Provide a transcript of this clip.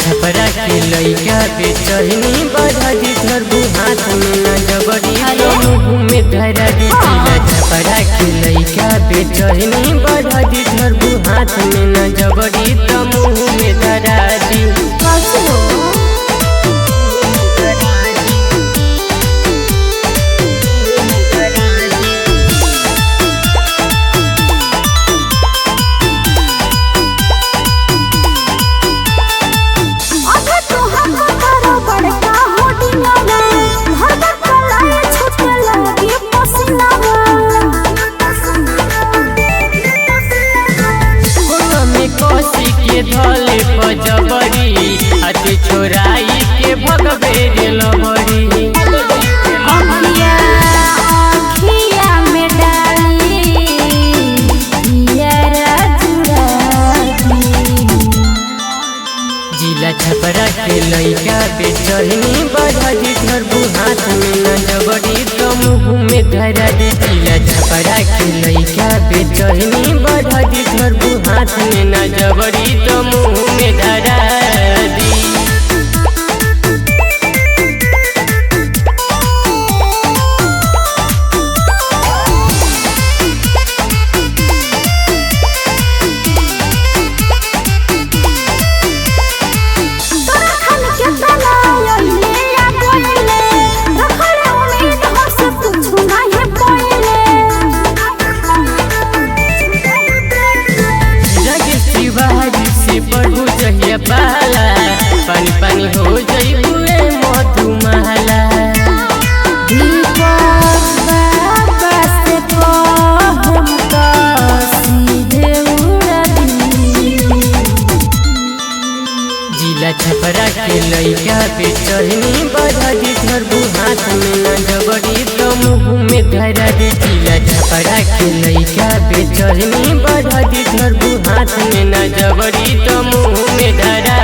छपरा के लइका पे चढ़नी बढ़ा दी धरबू हाथ में न जबरी मुँह में धरा दी। छपरा के लइका पे चढ़नी बढ़ा दी धरबू हाथ में न जबरी तो मुँह में धरा दी। धले पजबरी अति छोराई के भगवे रे लबरी। अखिया में डाली जिला छपरा के लइका पे चढ़नी बढ़ा दी धरबू हाथ में न जबरी तो मुँह में धरा दी। जिला छपरा के लइका पे चढ़नी बढ़ा दी धरबू हाथ में न जबरी तो मुँह में धरा दी। पाला पानी पानी हो जाई बुए मधुमाला। जिला छपरा के लइका पे चढ़नी बढ़ा दी धरबू हाथ में न जबरी तो मुँह में धरा दी। जिला छपरा के लइका पे चढ़नी बढ़ा दी धरबू हाथ में न जबरी तो मुँह में धरा